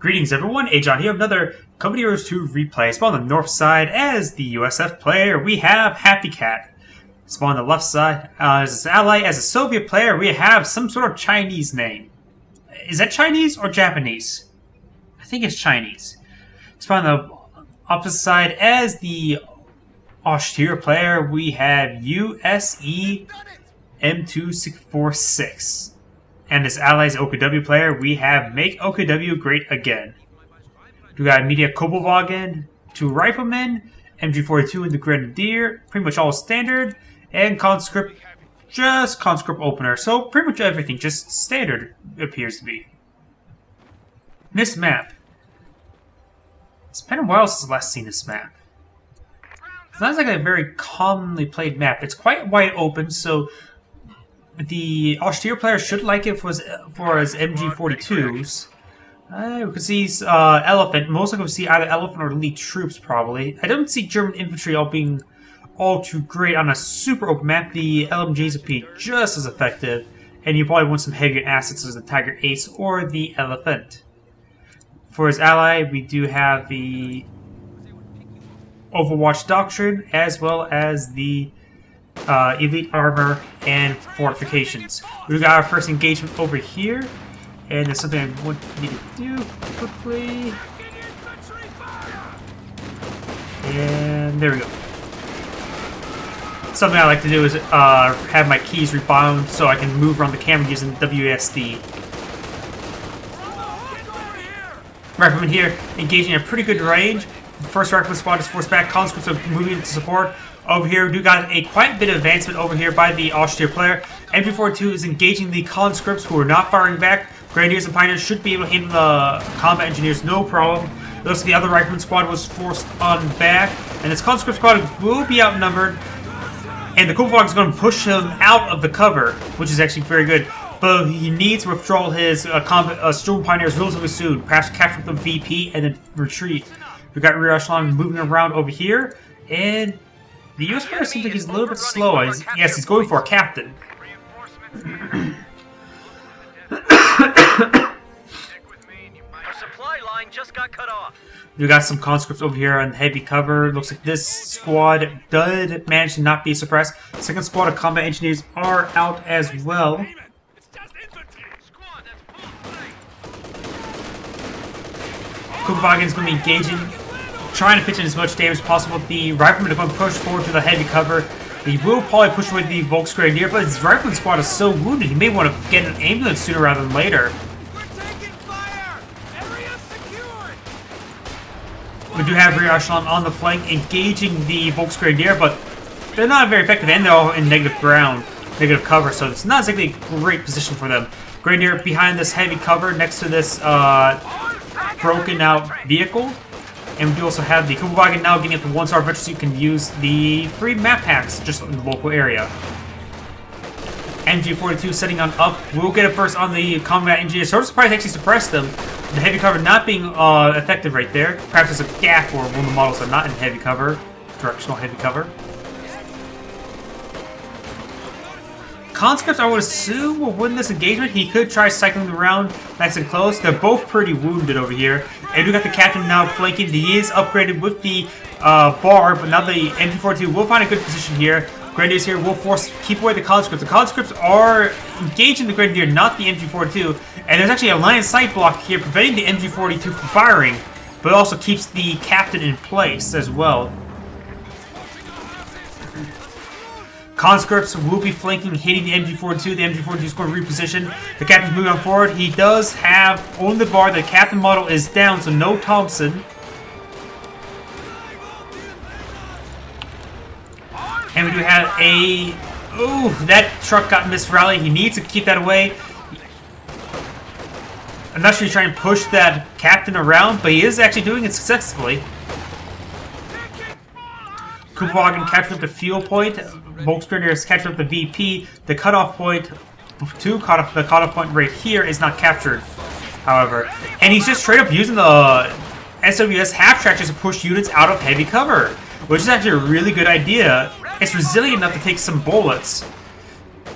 Greetings everyone, Agion here, another Company Heroes 2 replay. Spawn on the north side as the USF player, we have Happy Cat. Spawn on the left side as his ally, as a Soviet player, we have some sort of Chinese name. Is that Chinese or Japanese? I think it's Chinese. Spawn on the opposite side as the austere player, we have USE M2646. And as allies OKW player, we have Make OKW Great Again. We got Media Kobolwagen, 2 Riflemen, MG42 and the Grenadier, pretty much all standard, and Conscript, just Conscript Opener. So pretty much everything, just standard, it appears to be. This map. It's been a while since I've last seen this map. It's not like a very commonly played map. It's quite wide open, so the austere player should like it for his MG42s. We can see Elephant. Most likely we see either Elephant or elite troops, probably. I don't see German infantry being all too great on a super open map. The LMGs would be just as effective, and you probably want some heavier assets as the Tiger Ace or the Elephant. For his ally, we do have the Overwatch Doctrine, as well as the elite armor and fortifications. We've got our first engagement over here, and there's something I want me to do quickly. And there we go. Something I like to do is have my keys rebound so I can move around the camera using WASD. Rifleman here, engaging at pretty good range. First Rifleman squad is forced back. Conscripts are moving into support. Over here, we do got a quite bit of advancement over here by the austere player. MG42 is engaging the conscripts who are not firing back. Grenadiers and Pioneers should be able to handle the combat engineers, no problem. It looks like the other Rifleman squad was forced on back, and this conscript squad will be outnumbered. And the Kobolwagen is going to push him out of the cover, which is actually very good. But he needs to withdraw his Storm Pioneers relatively soon, perhaps capture the VP and then retreat. We've got rear echelon moving around over here, and the US player seems like he's a little bit slow. Yes, he's going for a captain. We got some conscripts over here on heavy cover. Looks like this squad did manage to not be suppressed. Second squad of combat engineers are out as well. Kobolwagen is going to be engaging, trying to pitch in as much damage as possible. The Riflemen are going to push forward to the heavy cover. He will probably push with the Volksgrenadier, but his Rifleman squad is so wounded, he may want to get an ambulance sooner rather than later. We do have rear echelon on the flank, engaging the Volksgrenadier, but they're not very effective, and they're all in negative ground, negative cover, so it's not exactly a great position for them. Grenadier behind this heavy cover, next to this broken out vehicle. And we do also have the Kobolwagen now getting up to 1-star veterans, so you can use the free map packs just in the local area. MG42 setting on up. We'll get a burst on the combat engineer. Sort of surprised actually suppressed them. The heavy cover not being effective right there. Perhaps there's a gap where one of the models are not in heavy cover. Directional heavy cover. Conscripts, I would assume, will win this engagement. He could try cycling around nice and close. They're both pretty wounded over here. And we got the captain now flanking. He is upgraded with the bar, but now the MG42 will find a good position here. Grenadiers here will keep away the conscripts. The conscripts are engaging the Grenadier, not the MG42. And there's actually a line of sight block here preventing the MG42 from firing, but it also keeps the captain in place as well. Conscripts will be flanking, hitting the MG42. The MG42 is going to reposition. The captain's moving on forward. He does have on the bar. The captain model is down, so no Thompson. And we do have a... Ooh, that truck got misrallied. He needs to keep that away. I'm not sure he's trying to push that captain around, but he is actually doing it successfully. Kobolwagen captured up the fuel point. Volksgrenadier is captured up the VP. The cutoff point, the cutoff point right here is not captured, however. And he's just straight up using the SWS half tractors to push units out of heavy cover, which is actually a really good idea. It's resilient enough to take some bullets.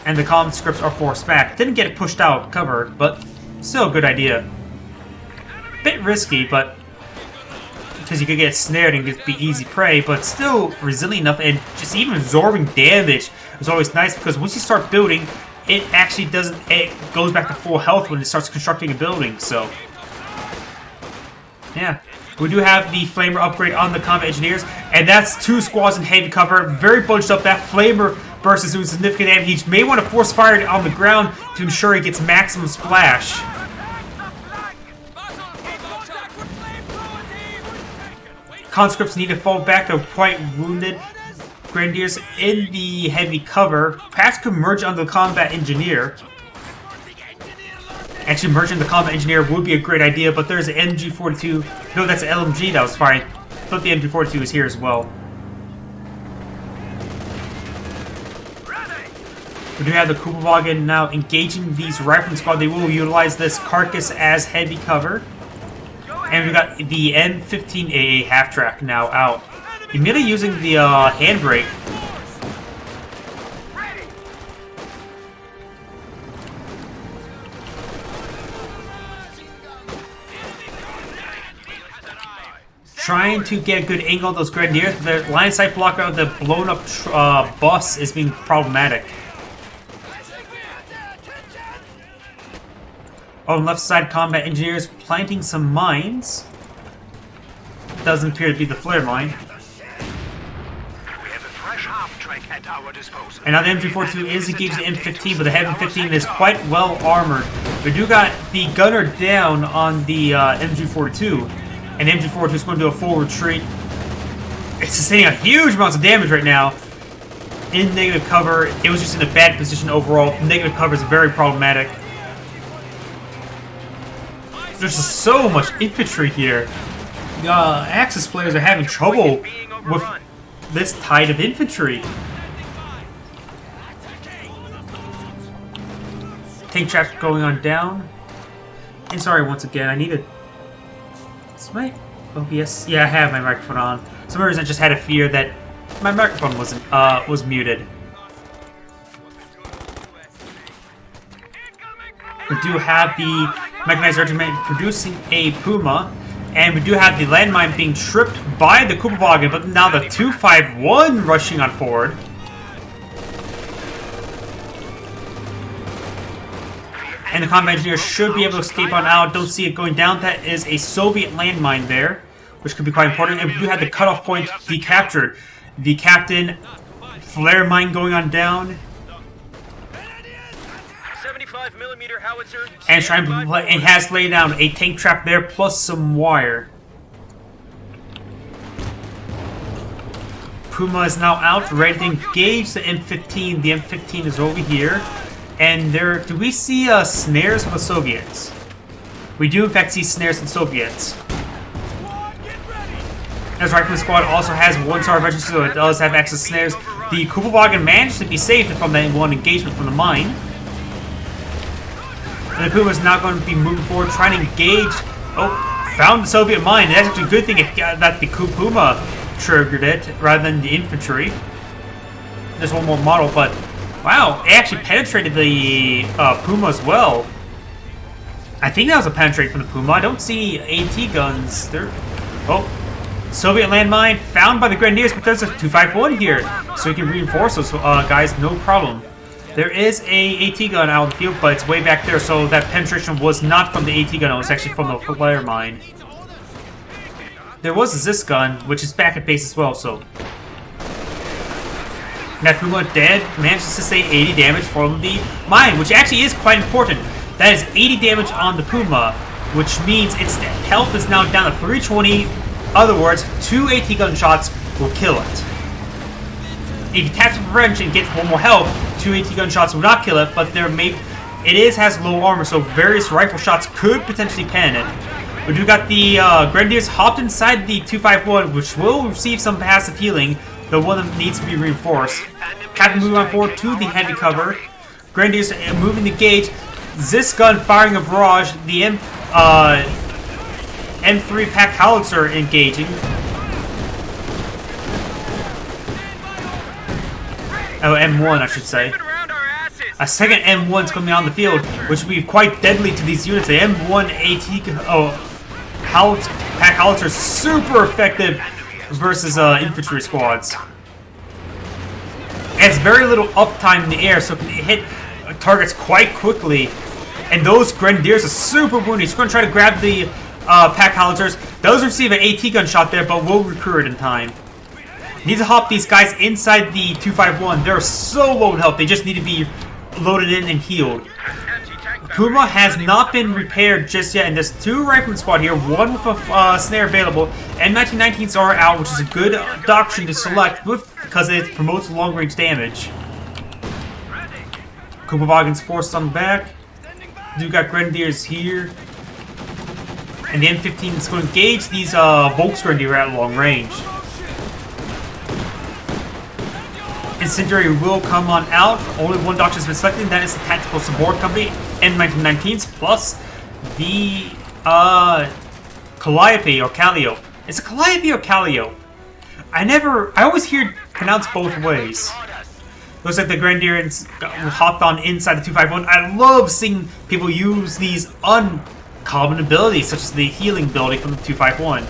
And the conscripts are forced back. Didn't get it pushed out covered, but still a good idea. Bit risky, but because you could get snared and be easy prey, but still resilient enough, and just even absorbing damage is always nice, because once you start building, it actually doesn't, it goes back to full health when it starts constructing a building, so yeah. We do have the Flamer upgrade on the Combat Engineers, and that's 2 squads in heavy cover, very bunched up. That Flamer burst is doing significant damage. He may want to force fire it on the ground to ensure he gets maximum splash. Conscripts need to fall back. They're quite wounded. Grenadiers in the heavy cover. Perhaps could merge on the Combat Engineer. Actually, merging the Combat Engineer would be a great idea, but there's an MG42. No, that's an LMG that was firing. I thought the MG42 was here as well. We do have the Kupelwagen now engaging these rifleman squad. They will utilize this carcass as heavy cover. And we got the M15AA half-track now out. Immediately using the handbrake. Trying to get a good angle on those Grenadiers. The line of sight blocker of the blown up bus is being problematic. On the left side, Combat Engineers planting some mines. Doesn't appear to be the flare mine. And now the MG42 is engaged the M15, but the M15 is quite well armored. We do got the gunner down on the MG42. And the MG42 is going to do a full retreat. It's sustaining a huge amounts of damage right now. In negative cover, it was just in a bad position overall. Negative cover is very problematic. There's just so much infantry here. Axis players are having trouble with this tide of infantry. Tank traps going on down. And sorry once again, I need to... Is my OBS? Yeah, I have my microphone on. For some reason I just had a fear that my microphone was muted. We do have the Mechanized Regiment producing a Puma, and we do have the landmine being tripped by the Kupelwagen, but now the 251 rushing on forward. And the Combat Engineer should be able to escape on out. Don't see it going down. That is a Soviet landmine there, which could be quite important. And we do have the cutoff point decaptured. The captain, flare mine going on down. 75mm howitzer. And has laid down a tank trap there, plus some wire. Puma is now out, ready to engage the M15. The M15 is over here. And there, do we see snares from the Soviets? We do in fact see snares from the Soviets. As Rifleman Squad also has 1-star veteran, so it does have access to snares. The Kupelwagen managed to be saved from that one engagement from the mine. And the Puma is now going to be moving forward, trying to engage. Oh, found the Soviet mine. That's actually a good thing that the Puma triggered it rather than the infantry. There's one more model, but wow, it actually penetrated the Puma as well. I think that was a penetrate from the Puma. I don't see AT guns there. Oh, Soviet landmine found by the Grenadiers, but there's a 251 here, so we can reinforce those guys, no problem. There is a AT gun out in the field, but it's way back there, so that penetration was not from the AT gun, it was actually from the flare mine. There was a ZIS gun, which is back at base as well, so... That Puma dead manages to save 80 damage from the mine, which actually is quite important. That is 80 damage on the Puma, which means its health is now down to 320. In other words, 2 AT gun shots will kill it. If you tap the wrench and get one more health, 2 AT gun shots will not kill it, but it has low armor, so various rifle shots could potentially pan it. We do got the Grenadiers hopped inside the 251, which will receive some passive healing, the one that needs to be reinforced. Captain moving on forward to the heavy cover. Grenadiers moving the gauge. ZIS gun firing a barrage. The M3 pack howitzer engaging. Oh, M1 I should say. A second M1 is coming on the field, which will be quite deadly to these units. The M1 AT pack howitzers super effective versus infantry squads. It has very little uptime in the air, so it can hit targets quite quickly. And those grenadiers are super wounded. He's going to try to grab the pack howitzers. Does receive an AT gun shot there, but will recur it in time. Need to hop these guys inside the 251. They're so low in health. They just need to be loaded in and healed. Puma has not been repaired just yet, and there's 2 rifleman squad here, one with a snare available, and 1919s are out, which is a good doctrine to select because it promotes long-range damage. Kupovagen's forced on the back. You got grenadiers here. And the M15 is going to engage these Volksgrenadier at long range. Incendiary will come on out. Only one doctrine has been selected, and that is the Tactical Support Company, M1919s, plus the Calliope or Calliope. It's a Calliope or Calliope. I always hear it pronounced both ways. Looks like the Grenadier hopped on inside the 251. I love seeing people use these uncommon abilities, such as the healing ability from the 251.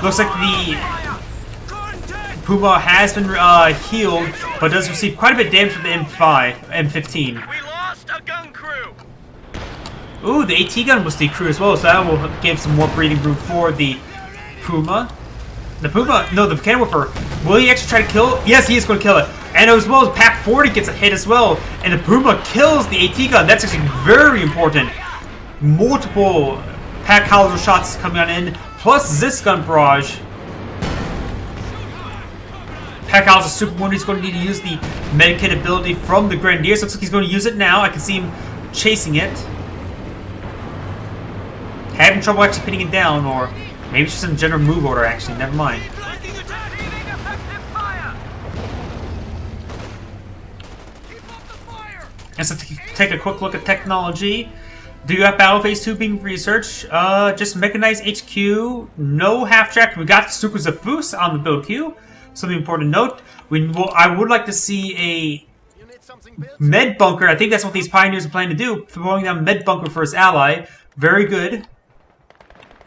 Looks like the Puma has been healed, but does receive quite a bit of damage from the M15. We lost a gun crew. Ooh, the AT gun was the crew as well, so that will give some more breathing room for the Puma. The cannon whipper. Will he actually try to kill it? Yes, he is going to kill it. And as well as Pack 40 gets a hit as well, and the Puma kills the AT gun. That's actually very important. Multiple Pack howitzer shots coming on in, plus this gun barrage. Pack howitzer super wounded. He's going to need to use the medikit ability from the Grenadiers. Looks like he's going to use it now. I can see him chasing it. Having trouble actually pinning it down, or maybe it's just in general move order actually. Never mind. And so take a quick look at technology. Do you have Battle Phase 2 being researched? Just Mechanized HQ, no half-track. We got Stukas of Foos on the build queue. Something important to note. I would like to see a med bunker. I think that's what these pioneers are planning to do. Throwing down med bunker for his ally. Very good.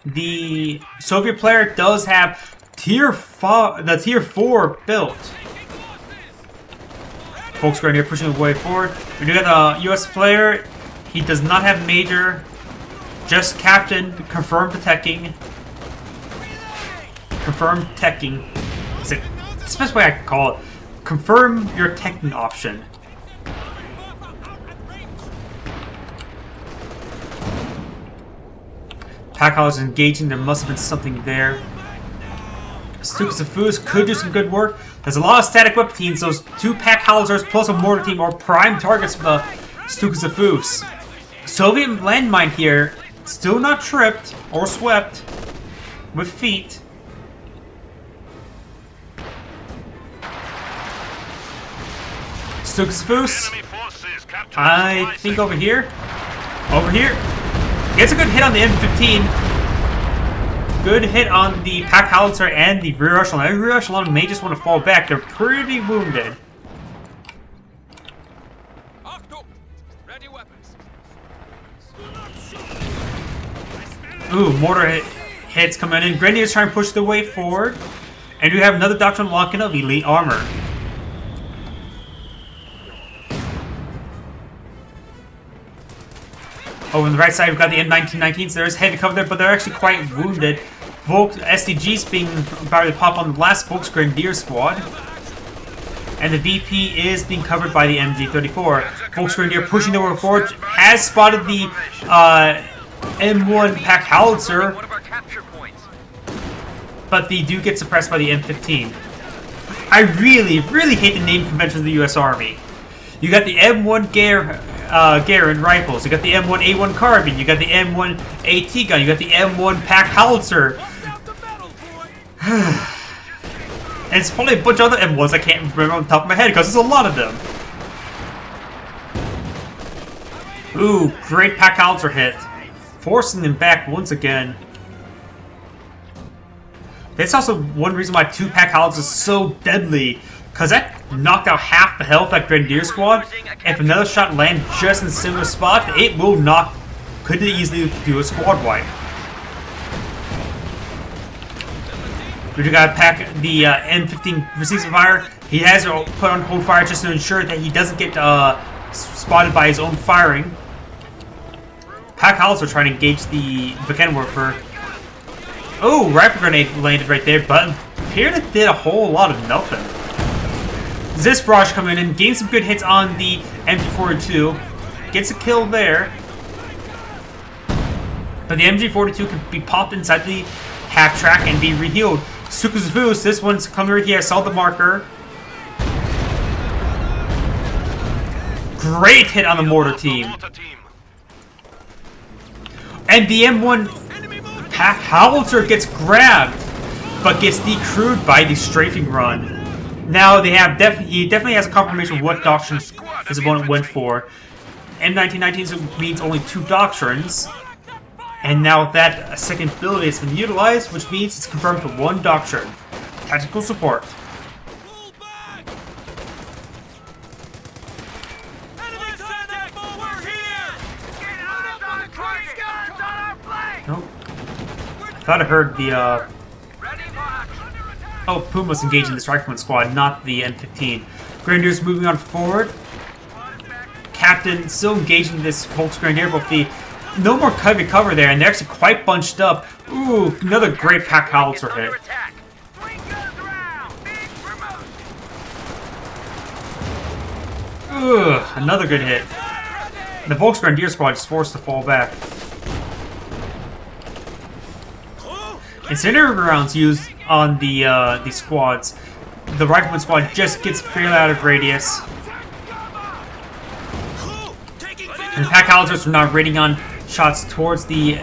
The Soviet player does have the tier 4 built. Volksgrenadier pushing the way forward. We do have the US player. He does not have major. Just captain. Confirmed teching. Confirmed teching. It's the best way I can call it. Confirm your teching option. Pack howitzers engaging. There must have been something there. Stukas of Foos could do some good work. There's a lot of static weapon teams. Those 2 pack howitzers plus a mortar team are prime targets for the Stukas of Foos. Soviet landmine here, still not tripped or swept with feet. Stukas of Foos. I think over here. Over here. Gets a good hit on the M15. Good hit on the pack howitzer and the rear echelon. The rear echelon may just want to fall back. They're pretty wounded. Ooh, mortar hits coming in. Grenadiers trying to push their way forward. And we have another doctrine lock-in of elite armor. Over on the right side, we've got the M1919s. There is heavy cover there, but they're actually quite wounded. SDGs being about to pop on the last Volksgrenadier squad. And the VP is being covered by the MG34. Volksgrenadier pushing their way forward. Has spotted the M1 pack howitzer. But they do get suppressed by the M15. I really, really hate the name convention of the US Army. You got the M1 Garand rifles, you got the M1 A1 carbine, you got the M1 AT gun, you got the M1 pack howitzer. And it's probably a bunch of other M1s I can't remember on the top of my head because there's a lot of them. Ooh, great pack howitzer hit. Forcing them back once again. That's also one reason why 2 pack howitzers is so deadly. Because that knocked out half the health of that Grenadier squad. If another shot lands just in a similar spot, it will knock. Could easily do a squad wipe. We do got to pack the M15 receives some fire. He has to put on hold fire just to ensure that he doesn't get spotted by his own firing. Pack also trying to engage the Kenwerfer. Oh, rifle grenade landed right there, but appeared it did a whole lot of nothing. This barrage coming in, gains some good hits on the MG42, gets a kill there. But the MG42 can be popped inside the half track and be rehealed. Sukuzufu's, this one's coming right here, I saw the marker. Great hit on the mortar team. And the M1 pack howitzer gets grabbed, but gets decrewed by the strafing run. Now they have he definitely has a confirmation of what doctrine his opponent went for. M1919 means only 2 doctrines. And now that second ability has been utilized, which means it's confirmed for 1 doctrine. Tactical support. Nope. I thought I heard the oh, Puma's engaging this rifleman squad, not the M15. Grenadiers moving on forward. Captain still engaging this Colts Grenadier, but the no more heavy cover there, and they're actually quite bunched up. Ooh, another great pack howitzer hit. Ugh, another good hit. The Volks Grenadier squad is forced to fall back. Incendiary rounds used on the squads. The rifleman squad just gets fairly out of radius. And the pack howitzers are now raiding on shots towards the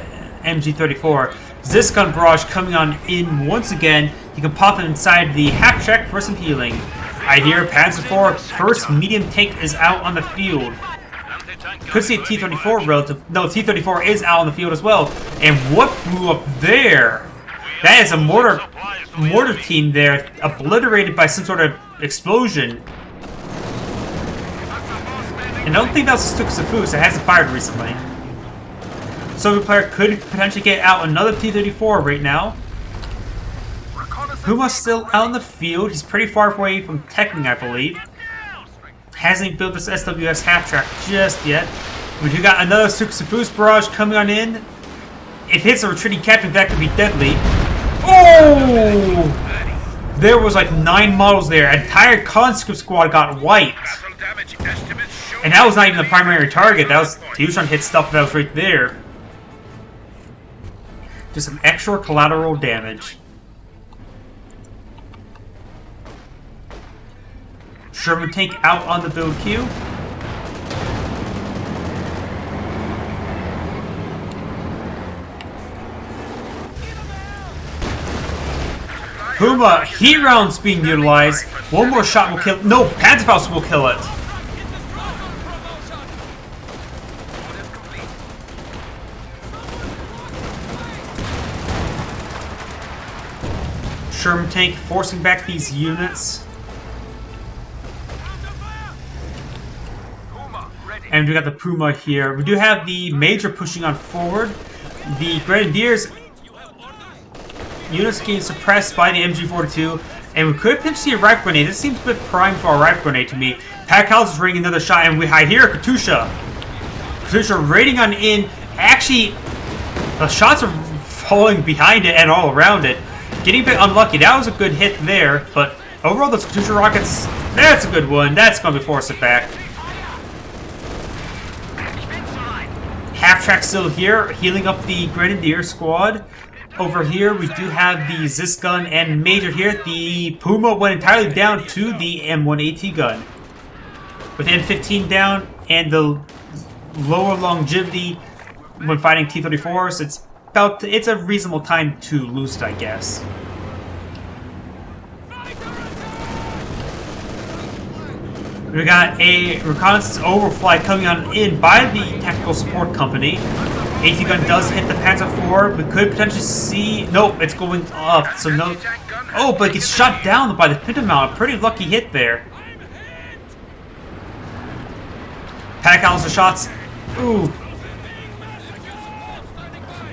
MG34. This gun barrage coming on in once again. You can pop it inside the half track for some healing. I hear Panzer IV first medium tank is out on the field. Could see a T-34 relative. No, T-34 is out on the field as well. And what blew up there? That is a mortar team there, obliterated by some sort of explosion. And I don't think that was Stuxafu, so it hasn't fired recently. Soviet player could potentially get out another T-34 right now. Puma's still out in the field. He's pretty far away from teching, I believe. Hasn't built this SWS half-track just yet. We do got another Stuxafu's barrage coming on in. If it hits a retreating captain, that could be deadly. Oh! There was like 9 models there. An entire conscript squad got wiped. And that was not even the primary target. That was he was trying to hit stuff that was right there. Just some extra collateral damage. Sherman tank out on the build queue. Puma, heat rounds being utilized. One more shot will kill. No, Panzerfaust will kill it. Sherman tank forcing back these units. And we got the Puma here. We do have the Major pushing on forward. The Grenadiers units getting suppressed by the MG42. And we could potentially see a rifle grenade. This seems a bit prime for a rifle grenade to me. Pat Cowles is ringing another shot, and I hear Katusha. Katusha raiding on in. Actually, the shots are falling behind it and all around it. Getting a bit unlucky. That was a good hit there, but overall, those Katusha rockets, that's a good one. That's going to force it back. Half track still here, healing up the Grenadier squad. Over here, we do have the Zis gun and Major here. The Puma went entirely down to the M1AT gun. With M15 down and the lower longevity when fighting T-34s, it's a reasonable time to lose it, I guess. We got a reconnaissance overflight coming on in by the tactical support company. AT gun does hit the Panzer IV. We could potentially see. Nope, it's going up. So no. Oh, but it gets shot down by the Pinto Mount. A pretty lucky hit there. Panic Alistair shots. Ooh.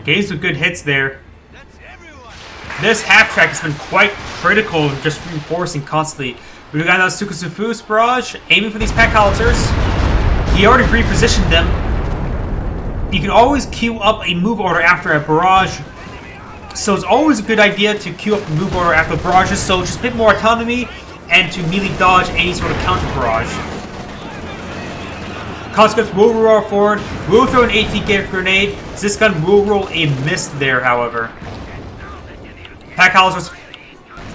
Gave some good hits there. This half track has been quite critical, just reinforcing constantly. We got another Sukusufu's barrage, aiming for these pack howitzers. He already repositioned them. You can always queue up a move order after a barrage, so it's always a good idea to queue up a move order after barrages, so just a bit more autonomy and to melee dodge any sort of counter barrage. Conscripts will roll forward, will throw an AT grenade. This gun will roll a miss there, however. Pack howitzers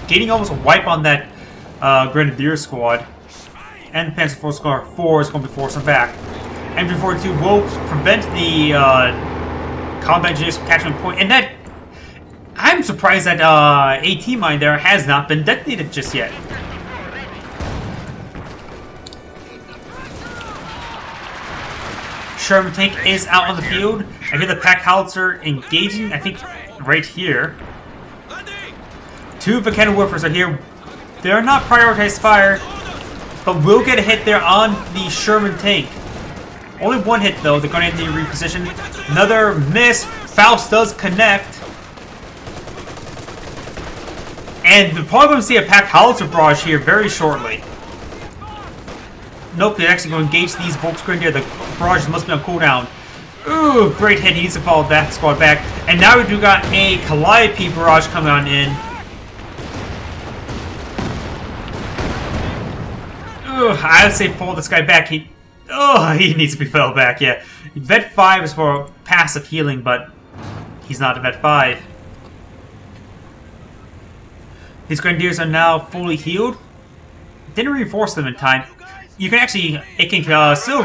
getting almost a wipe on that Grenadier squad. And Panzer Force Squad 4 is going to be forcing back. MG42 will prevent the combat engineers from catching a point. And that... I'm surprised that AT mine there has not been detonated just yet. Sherman tank is out on the field. I hear the pack howitzer engaging, I think, right here. Two Volcano Warfers are here. They're not prioritized fire, but will get a hit there on the Sherman tank. Only one hit though, they're going to need to reposition. Another miss. Faust does connect. And we're probably going to see a pack howitzer barrage here very shortly. Nope, they're actually going to engage these Volksgrenadier. The barrage must be on cooldown. Ooh, great hit. He needs to follow that squad back. And now we do got a Calliope barrage coming on in. Ooh, I would say follow this guy back. He needs to be fell back, yeah. Vet 5 is for passive healing, but he's not a Vet 5. These Grenadiers are now fully healed. Didn't reinforce them in time. You can actually, it can still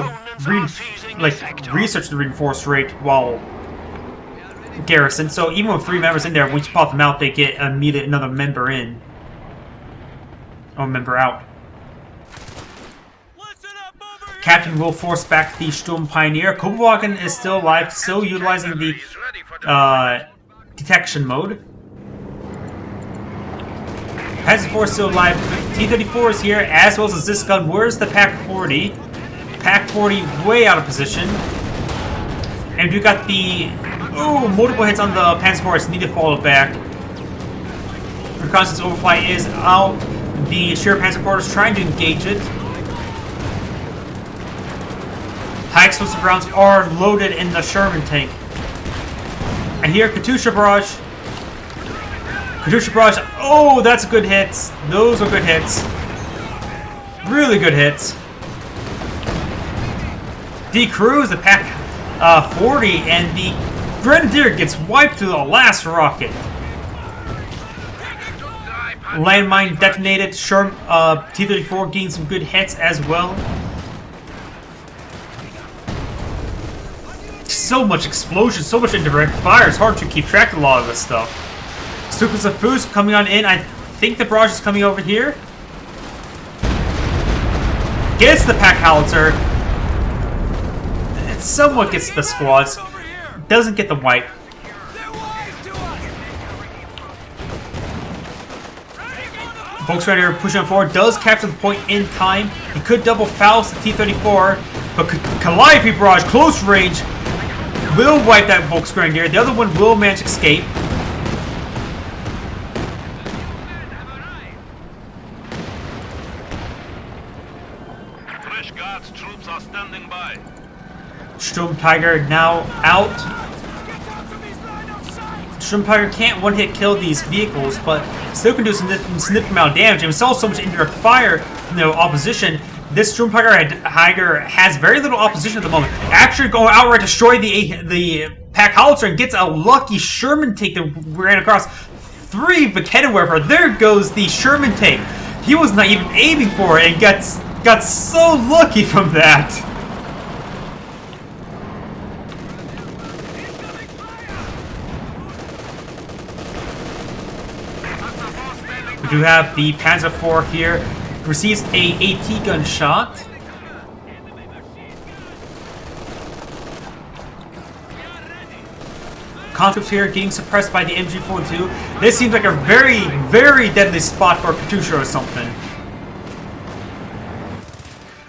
research the reinforce rate while garrison. So even with 3 members in there, once you pop them out, they get immediately another member in. Or member out. Captain will force back the Sturm Pioneer. Kopenhagen is still alive, still utilizing the detection mode. Panzer IV is still alive. T-34 is here, as well as this gun. Where's the Pack 40? Pack 40 way out of position. And we got the... Oh, multiple hits on the Panzer IV. Need to fall back. Reconnaissance overflight is out. The Sheer Panzer IV is trying to engage it. High explosive rounds are loaded in the Sherman tank. And here, Katusha Barrage. Katusha Barrage. Oh, that's good hits. Those are good hits. Really good hits. D-Cruise, the Pack 40, and the Grenadier gets wiped to the last rocket. Landmine detonated. T-34 getting some good hits as well. So much explosion, so much indirect fire. It's hard to keep track of a lot of this stuff. Stukas of Foos coming on in. I think the barrage is coming over here. Gets the pack howitzer. It somewhat gets the squads. Doesn't get the wipe. Volkswagen pushing forward. Does capture the point in time. He could double Faust the T-34. But Calliope barrage, close range, will wipe that Volksgrenadier. The other one will manage to escape. Fresh Guards troops are standing by. Sturm Tiger now out. Sturm Tiger can't one-hit kill these vehicles, but still can do some significant amount of damage. And we saw so much indirect fire from the opposition. This Sturm Tiger has very little opposition at the moment. Actually going outright destroy the pack howitzer and gets a lucky Sherman tank that ran across 3 Vakettenwerfer. There goes the Sherman tank. He was not even aiming for it and got so lucky from that. We do have the Panzer IV here. Receives a AT gun shot. Conscripts here getting suppressed by the MG42. This seems like a very, very deadly spot for a Katusha or something.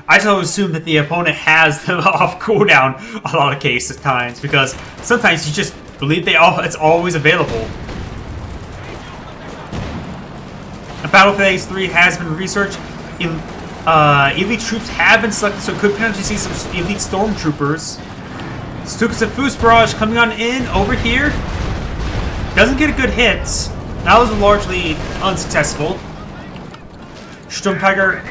I just always assume that the opponent has the off cooldown a lot of cases times, because sometimes you just believe it's always available. Battle Phase 3 has been researched. Elite troops have been selected, so could potentially see some elite stormtroopers. Stukas and Foos Barrage coming on in over here. Doesn't get a good hit. That was largely unsuccessful. Sturm Tiger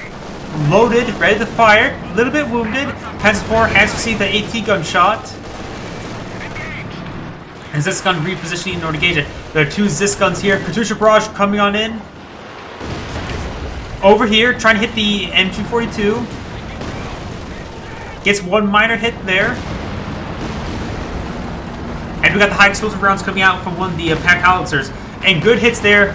loaded, ready to fire. A little bit wounded. Panzer IV has received the AT gun shot. And Zis gun repositioning in order to gauge it. There are two Zis guns here. Katusha Barrage coming on in. Over here, trying to hit the MG42. Gets one minor hit there. And we got the high explosive rounds coming out from one of the pack howitzers. And good hits there.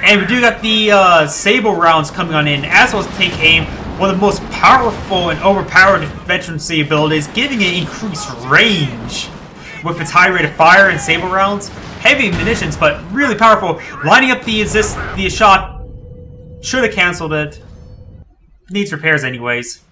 And we do got the Sable rounds coming on in, as well as Take Aim. One of the most powerful and overpowered veterancy abilities, giving it increased range. With its high rate of fire and Sable rounds. Heavy munitions, but really powerful. Lining up the shot. Should have cancelled it. Needs repairs anyways.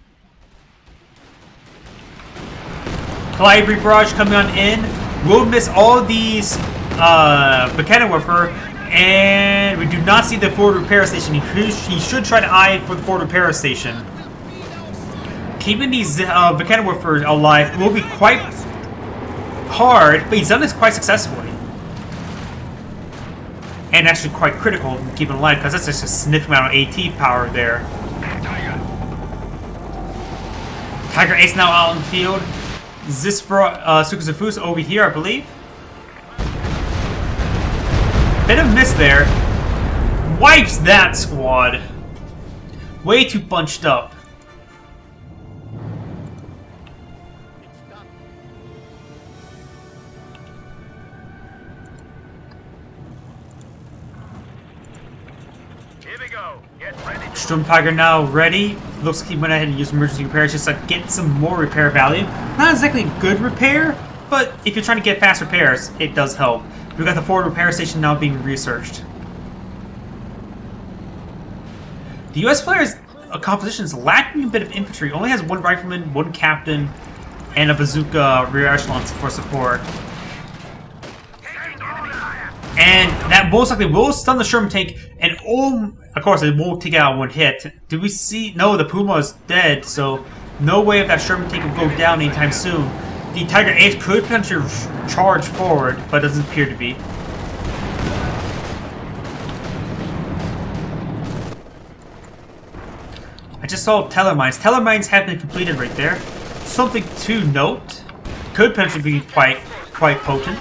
Calliope Barrage coming on in. We'll miss all of these Mechanowurfer. And we do not see the forward repair station. He should try to eye for the forward repair station. Keeping these Mechanowurfer alive will be quite hard, but he's done this quite successfully. And actually quite critical to keep him alive, because that's just a significant amount of AT power there. Tiger Ace now out in the field. Sukazafus over here, I believe. Bit of miss there. Wipes that squad. Way too bunched up. Sturm Tiger now ready. Looks like he went ahead and used emergency repairs just to get some more repair value. Not exactly good repair, but if you're trying to get fast repairs, it does help. We've got the forward repair station now being researched. The US player's composition is lacking a bit of infantry. Only has one rifleman, one captain, and a bazooka rear echelon for support. And that most likely will stun the Sherman tank, and of course it won't take it out one hit. Did we see? No, the Puma is dead, so no way if that Sherman tank will go down anytime soon. The Tiger Ace could potentially charge forward, but doesn't appear to be. I just saw Tellermines. Tellermines have been completed right there. Something to note. Could potentially be quite potent.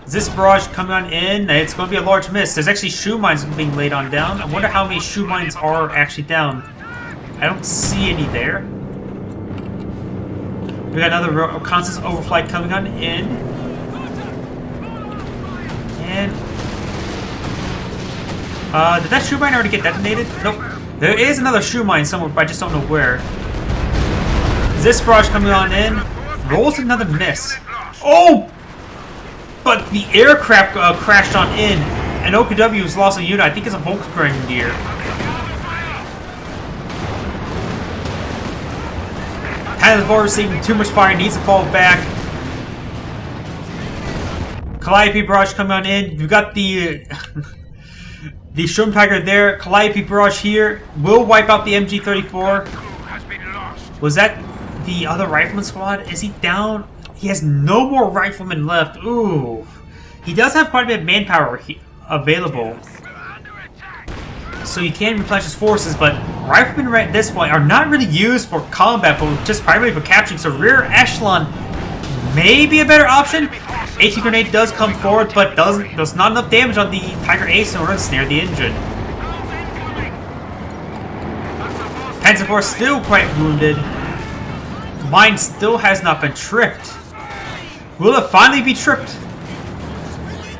This barrage coming on in, it's going to be a large miss. There's actually shoe mines being laid on down. I wonder how many shoe mines are actually down. I don't see any there. We got another reconnaissance overflight coming on in. And did that shoe mine already get detonated? Nope. There is another shoe mine somewhere, but I just don't know where. This barrage coming on in. Rolls another miss. Oh! But the aircraft crashed on in, and OKW has lost a unit. I think it's a Volksgrenadier. Panzer IV receiving too much fire, needs to fall back. Calliope Barrage coming on in. We've got the the Sturm Tiger there. Calliope Barrage here will wipe out the MG34. Was that the other rifleman squad? Is he down? He has no more riflemen left. Ooh. He does have quite a bit of manpower available. So he can replenish his forces, but riflemen right at this point are not really used for combat, but just primarily for capturing. So rear echelon may be a better option. AT grenade does come forward, but does not enough damage on the Tiger Ace in order to snare the engine. Panzer IV still quite wounded. Mine still has not been tripped. Will it finally be tripped?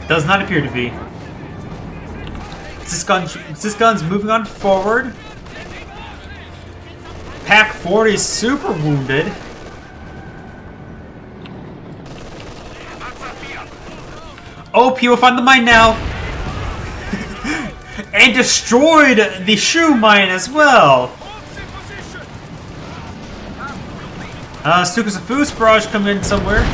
Does not appear to be. This gun's moving on forward. Pack 40 is super wounded. OP will find the mine now. And destroyed the shoe mine as well. Stukas of Foos Barrage come in somewhere.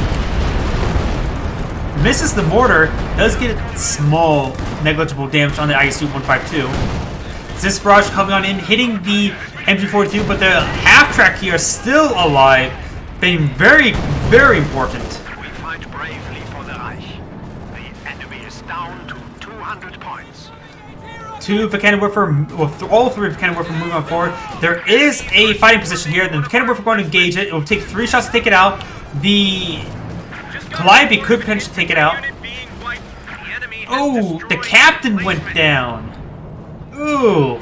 Misses the mortar. Does get small, negligible damage on the ISU-152. This barrage coming on in, hitting the MG42, but the half-track here is still alive, being very, very important. We fight bravely for the Reich. The enemy is down to 200 points. Two Cannon Warfare, well, all three Cannon Warfare moving on forward. There is a fighting position here. The Cannon Warfare going to engage it. It will take 3 shots to take it out. The Calliope could potentially take it out. Oh, the captain went down. Ooh.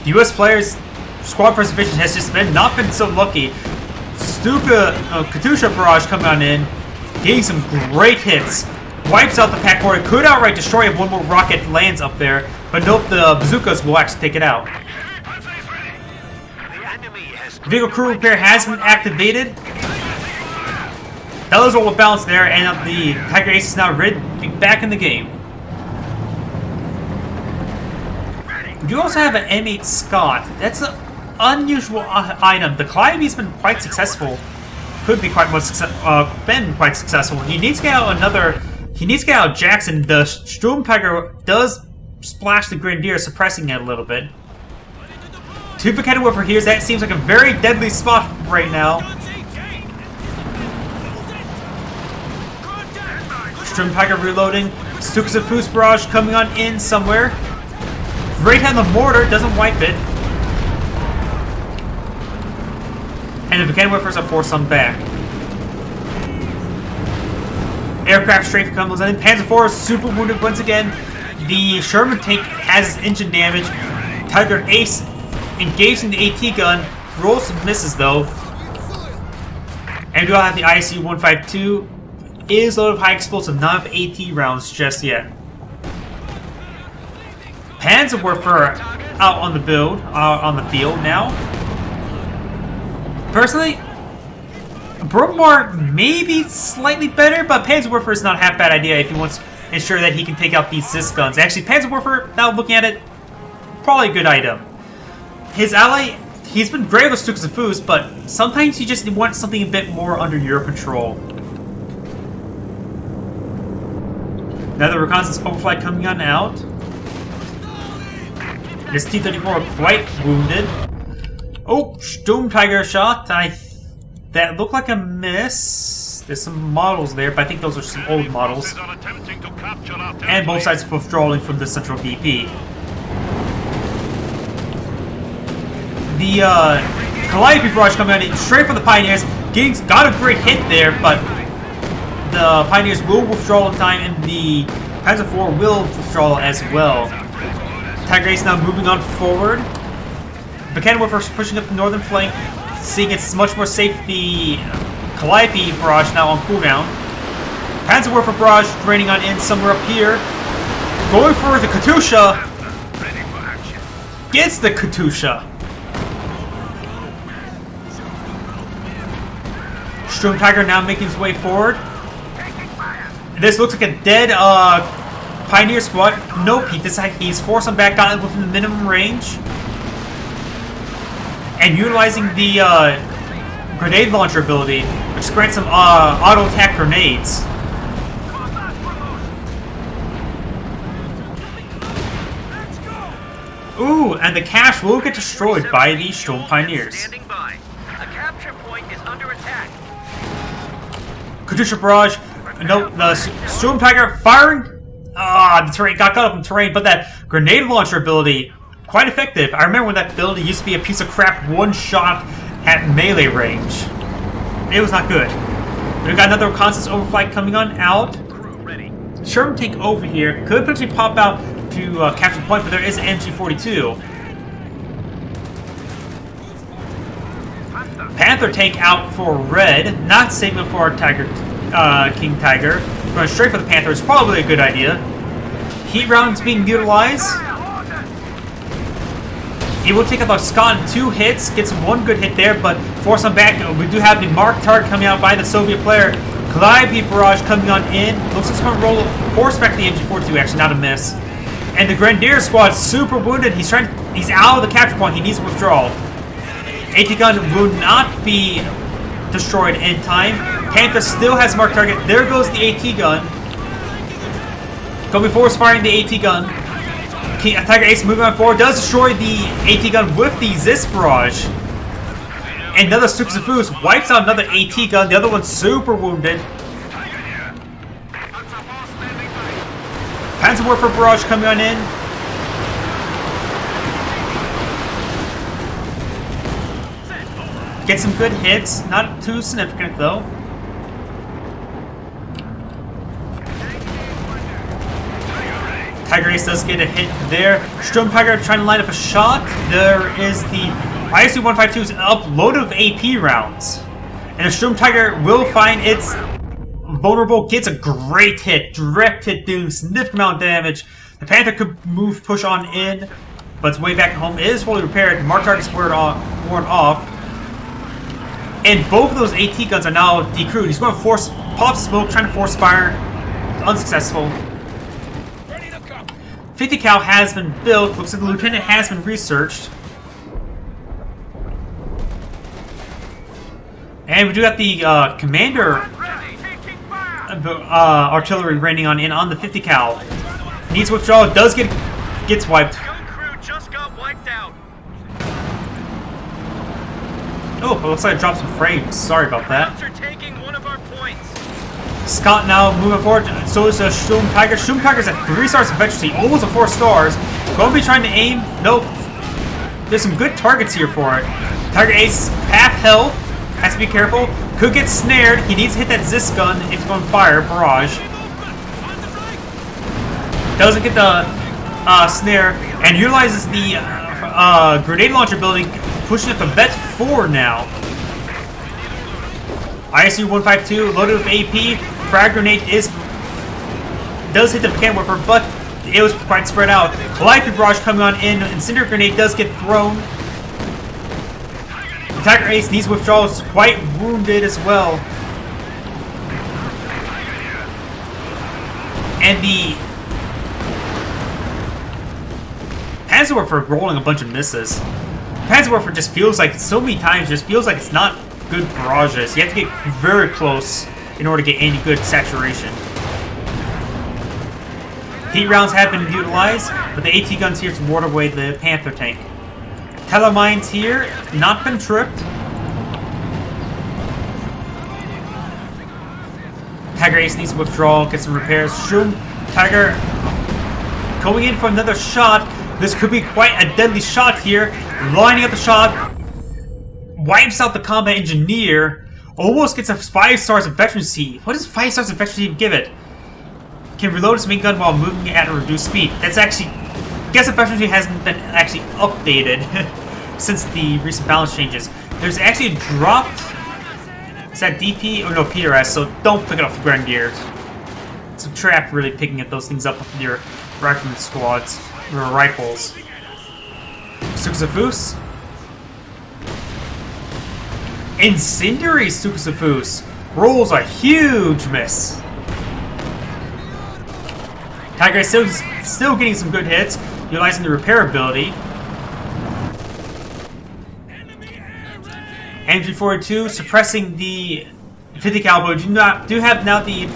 The U.S. players' squad preservation has just not been so lucky. Katusha barrage coming on in, getting some great hits. Wipes out the Pack Warrior. Could outright destroy if one more rocket lands up there, but nope, the bazookas will actually take it out. Vehicle crew repair has been activated. That was all the balance there, and the Tiger Ace is now back in the game. We do also have an M8 Scott. That's an unusual item. The Calliope's been quite successful. Could be quite successful. He needs to get out another. He needs to get out Jackson. The Sturm Tiger does splash the Grenadier, suppressing it a little bit. Two Cannon Warfare here. That seems like a very deadly spot right now. Sturm Tiger reloading. Stukas of Foos barrage coming on in somewhere. Great on the mortar, doesn't wipe it. And the Cannon Warfares are forced on back. Aircraft strafe comes in. Panzer IV is super wounded once again. The Sherman tank has engine damage. Tiger Ace engaged in the AT gun. Rolls some misses though. And we do have the ISU-152. Is loaded with high explosive, not of AT rounds just yet. Panzer Warfare out on the on the field now. Personally, Bromar may be slightly better, but Panzer Warfare is not a half bad idea if he wants to ensure that he can take out these Zis guns. Actually, Panzer Warfare, now looking at it, probably a good item. His ally, he's been great with Stukas of Foos, but sometimes you just want something a bit more under your control. Another reconnaissance overflight coming on out. This T-34 quite wounded. Oh, Sturm Tiger shot. That looked like a miss. There's some models there, but I think those are some old models. And both sides withdrawing from the central VP. The Calliope barrage coming out straight for the Pioneers. Got a great hit there, but the Pioneers will withdraw in time, and the Panzer IV will withdraw as well. Tiger Ace now moving on forward. The Cannon Warfare pushing up the northern flank, seeing it's much more safe. The Calliope barrage now on cooldown. Panzer Warfare barrage draining on in somewhere up here. Going for the Katusha. Gets the Katusha. Sturm Tiger now making his way forward. This looks like a dead Pioneer squad. Nope, he's forced on back, got within the minimum range. And utilizing the grenade launcher ability, which grants some auto-attack grenades. Ooh, and the cache will get destroyed by the Sturm Pioneers. Katusha barrage. Nope, the Sturm Tiger firing. The terrain got caught up in terrain, but that grenade launcher ability, quite effective. I remember when that ability used to be a piece of crap, one shot at melee range. It was not good. We've got another reconnaissance overflight coming on out. Sherman tank over here could potentially pop out to capture the point, but there is an MG42. Panther tank out for red, not saving for our Tiger. King Tiger. Going straight for the Panther is probably a good idea. Heat rounds being utilized. He will take out the Scott in 2 hits, gets one good hit there, but force him back. We do have the marked target coming out by the Soviet player. Calliope barrage coming on in. Looks like it's going to roll force back to the MG42, actually, not a miss. And the Grenadier squad super wounded. He's out of the capture point. He needs to withdraw. AT gun will not be destroyed in time. Panther still has marked target. There goes the AT gun. Going forward, firing the AT gun. Tiger Ace moving on forward does destroy the AT gun with the Zis barrage. Another Sukusafu's wipes out another AT gun. The other one's super wounded. Panzer Warfare barrage coming on in. Get some good hits, not too significant though. Tiger Ace does get a hit there. Sturm Tiger trying to line up a shot. There is the ISU-152's upload of AP rounds. And the Sturm Tiger will find its vulnerable, gets a great hit. Direct hit doing significant amount of damage. The Panther could push on in, but its way back home is fully repaired. Mark target's worn off. And both of those AT guns are now decrewed. He's going to force pop smoke, trying to force fire. Unsuccessful. 50 cal has been built. Looks like the lieutenant has been researched. And we do have the commander artillery raining on in on the 50 cal. Needs withdrawal. Gets wiped. Oh, it looks like I dropped some frames. Sorry about that. Scott now moving forward. So is Sturm Tiger. Sturm Tiger's at 3 stars efficiency, almost at 4 stars. Going to be trying to aim. Nope. There's some good targets here for it. Tiger Ace half health. Has to be careful. Could get snared. He needs to hit that Zis gun if he's going to fire. Barrage. Doesn't get the snare. And utilizes the grenade launcher ability. Pushing up the Vet 4 now. ISU-152 loaded with AP. Frag grenade does hit the Mechanic Warfare, but it was quite spread out. Calliope barrage coming on in. Incendiary grenade does get thrown. The Tiger Ace needs withdrawal. Is quite wounded as well. And the Panzer Warfare rolling a bunch of misses. Panzer Warfare just feels like so many times just feels like it's not good barrages. You have to get very close in order to get any good saturation. Heat rounds have been utilized, but the AT guns here to ward away the Panther tank. Telemines here, not been tripped. Tiger Ace needs to withdraw, get some repairs. Sturm Tiger going in for another shot. This could be quite a deadly shot here. Lining up the shot. Wipes out the combat engineer. Almost gets a 5 stars efficiency. What does 5 stars efficiency give it? Can reload his main gun while moving at a reduced speed. That's actually... Guess efficiency hasn't been actually updated since the recent balance changes. There's actually a drop. Is that DP? Oh no, PRS, so don't pick it off the Grenadiers. It's a trap really picking at those things up with your rifleman squads. Or rifles. Sukusafu's. Incendiary Sukusafu's rolls a huge miss. Tiger is still getting some good hits, utilizing the repair ability. MG42 suppressing the 50 caliber. Do have now the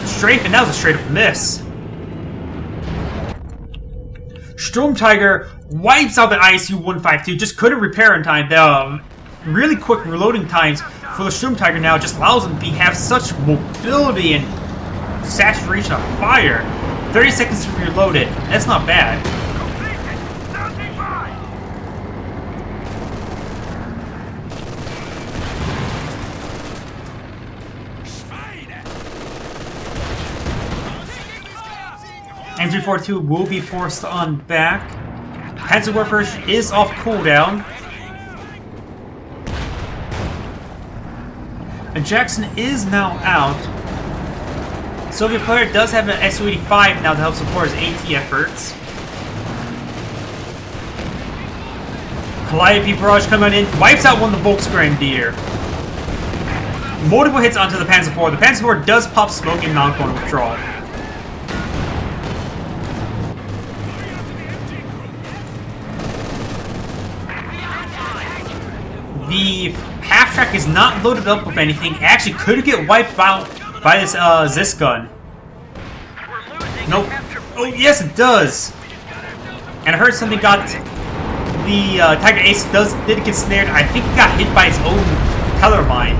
strafe, and that was a straight up miss. Sturm Tiger wipes out the ISU-152, just couldn't repair in time. The really quick reloading times for the Sturm Tiger now just allows them to have such mobility and saturation of fire. 30 seconds to reload it. That's not bad. MG42 will be forced on back. Panzer Warfare is off cooldown. And Jackson is now out. Soviet player does have an Su-85 now to help support his AT efforts. Calliope barrage coming in, wipes out one of the Volksgrenadier. Multiple hits onto the Panzer IV. The Panzer IV does pop smoke in non-cone withdrawal. The half track is not loaded up with anything. It actually could get wiped out by this Zis gun. Nope. Oh yes, it does. And I heard something got the Tiger Ace did get snared. I think it got hit by its own color mine.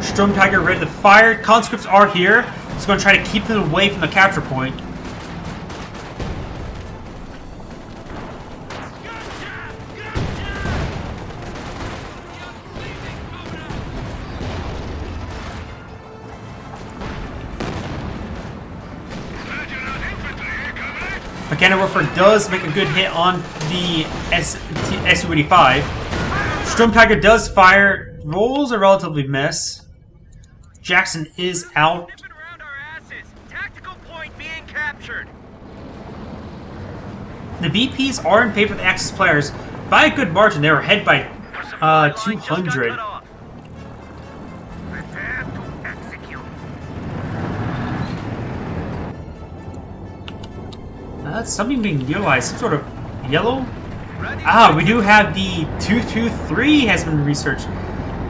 Storm Tiger ready to fire. Conscripts are here. It's going to try to keep them away from the capture point. Mechanic Warfare does make a good hit on the Su-85. Storm Tiger does fire. Rolls a relatively miss. Jackson is out. The VPs are in favor of the Axis players by a good margin. They were ahead by 200. That's something being utilized. Some sort of yellow. Ah, we do have the 223 has been researched.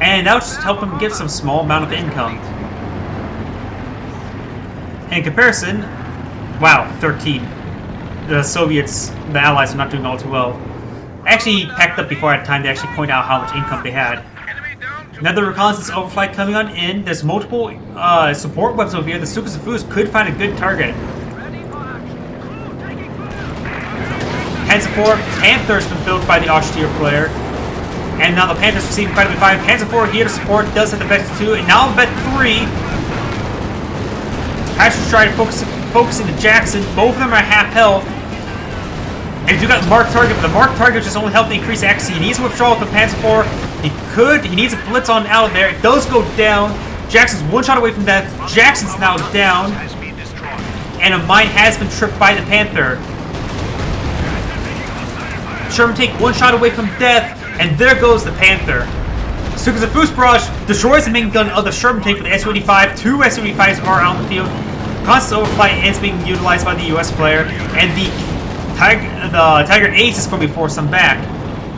And that'll just help them get some small amount of income. In comparison, wow, 13. The Soviets, the Allies, are not doing all too well. I actually packed up before I had time to actually point out how much income they had. Another reconnaissance overflight coming on in. There's multiple support webs over here. The Sukasafus could find a good target. Panzer IV Panther has been built by the Austere player. And now the Panthers receiving quite a bit of fire. Panzer IV here to support, does have the best 2, and now bet 3. Patrick's trying to focusing to Jackson. Both of them are half health. And you do got the marked target, but the marked target just only helped to increase accuracy. He needs to withdraw with the Panzer IV. He needs a blitz on out of there. It does go down. Jackson's one shot away from death. Jackson's now down. And a mine has been tripped by the Panther. Sherman take one shot away from death. And there goes the Panther. Sukasafus barrage destroys the main gun of the Sherman tank with the Su-85. 2 Su-85s are out in the field. Constant overflight is being utilized by the US player. And the Tiger Ace is going to be forced some back.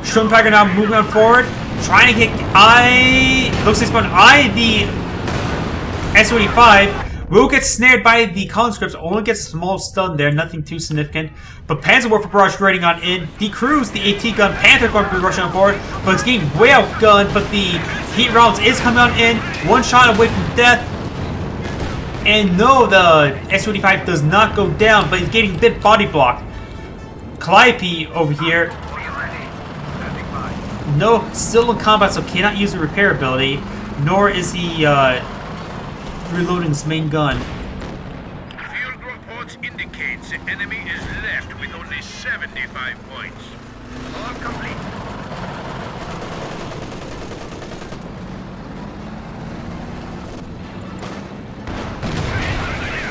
Storm Tiger now moving on forward. Trying to get looks like he's going to eye the Su-85. Will get snared by the conscripts. Only gets a small stun there. Nothing too significant. But Panzer Warfare barrage raiding on in. Decrews the AT gun. Panther going to be rushing on forward. But it's getting way outgunned. But the heat rounds is coming on in. One shot away from death. And no, the Su-85 does not go down. But he's getting a bit body blocked. Calliope over here. No, still in combat, so cannot use the repair ability. Nor is he reloading his main gun. Field reports indicates the enemy is left with only 75 points. All complete.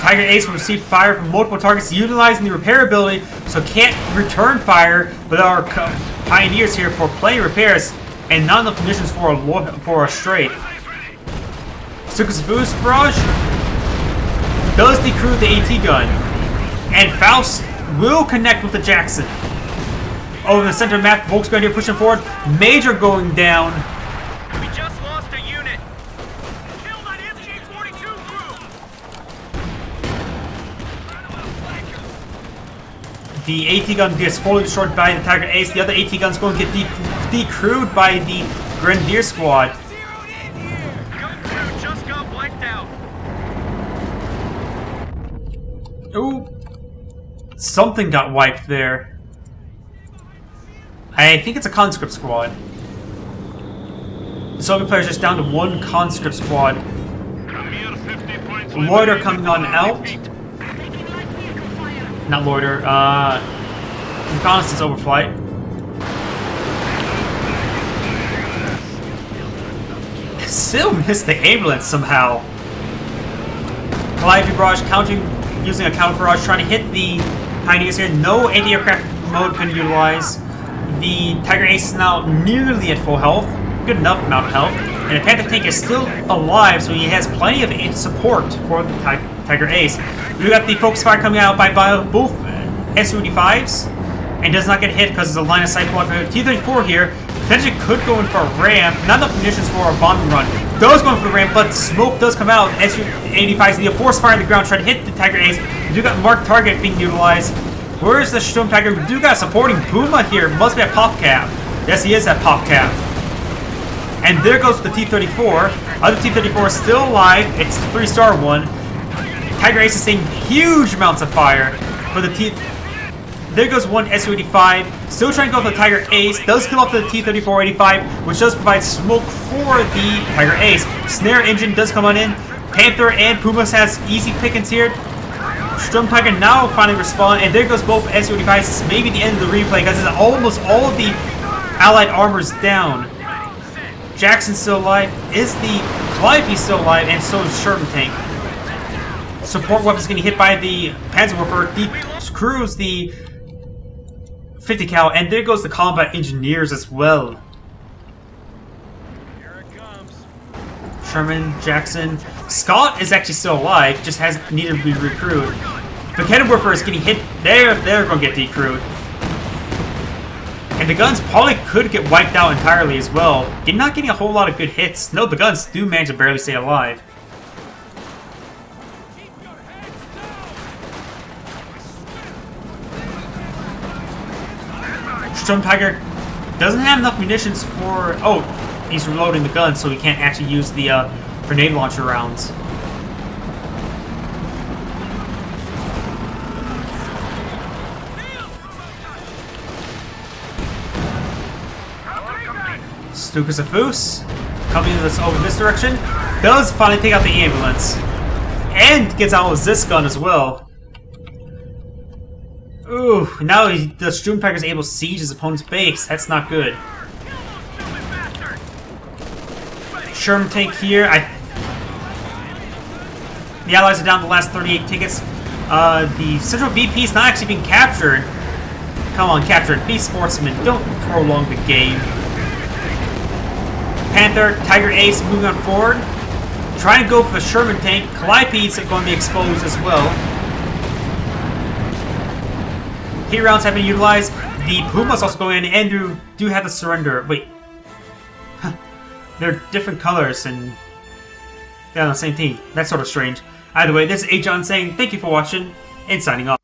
Tiger Ace will receive fire from multiple targets utilizing the repair ability, so can't return fire, but our pioneers here for plenty of repairs and not enough munitions for a strafe. Sukasafus barrage does decrew the AT gun, and Faust will connect with the Jackson. Over in the center of the map, Volkswagen here pushing forward. Major going down. We just lost a unit. Kill that SG-42 crew. The AT gun gets fully destroyed by the Tiger Ace. The other AT gun's going to get decrewed by the Grenadier squad. Ooh, something got wiped there. I think it's a conscript squad. The Soviet player's just down to one conscript squad. Loiter coming on out. Not loiter, reconnaissance overflight. Still missed the ambulance somehow. Calliope barrage counting. Using a counter barrage, trying to hit the pioneers here. No anti-aircraft mode been utilized. The Tiger Ace is now nearly at full health. Good enough amount of health. And the Panther tank is still alive, so he has plenty of support for the Tiger Ace. We got the focus fire coming out by both Su-85s. and does not get hit because there's a line of sight block. T-34 here potentially could go in for a ramp. Not enough munitions for a bombing run. Does go in for the ramp, but smoke does come out. Su-85s need a force fire on the ground, trying to hit the Tiger Ace. We do got marked target being utilized. Where is the Sturm Tiger? We do got supporting Puma here. Must be at pop cap. Yes, he is at pop cap. And there goes the T-34. Other T-34 is still alive. It's the 3-star one. Tiger Ace is seeing huge amounts of fire. But the there goes one Su-85. Still trying to go for the Tiger Ace. Does kill off the T-34-85, which does provide smoke for the Tiger Ace. Snare engine does come on in. Panther and Pumas has easy pickings here. Sturm Tiger now finally respawn, and there goes both Su-85s. It's maybe the end of the replay because almost all of the Allied armor's down. Jackson's still alive. Is the Calliope still alive? And so is Sherman Tank. Support weapons getting hit by the Panzerwerfer. The crews the 50 cal, and there goes the combat engineers as well. Here it comes. Sherman, Jackson, Scott is actually still alive. Just has needed to be recruited. The Cannonwerfer is getting hit. They're going to get decrewed. And the guns probably could get wiped out entirely as well. You're not getting a whole lot of good hits. No, the guns do manage to barely stay alive. Sturm Tiger doesn't have enough munitions for... Oh, he's reloading the gun, so he can't actually use the grenade launcher rounds. Stukas a Foos, coming this over this direction, does finally take out the ambulance. And gets out with this gun as well. Ooh, now the Sturm Tiger is able to siege his opponent's base. That's not good. Sherman Tank here. The Allies are down to the last 38 tickets. The Central VP is not actually being captured. Come on, capture it. Be sportsmen. Don't prolong the game. Panther, Tiger Ace moving on forward. Trying to go for the Sherman Tank. Calliope's are going to be exposed as well. Heat rounds have been utilized. The Pumas also go in and do have to surrender. Wait. They're different colors and they're on the same team. That's sort of strange. Either way, this is Agion saying thank you for watching and signing off.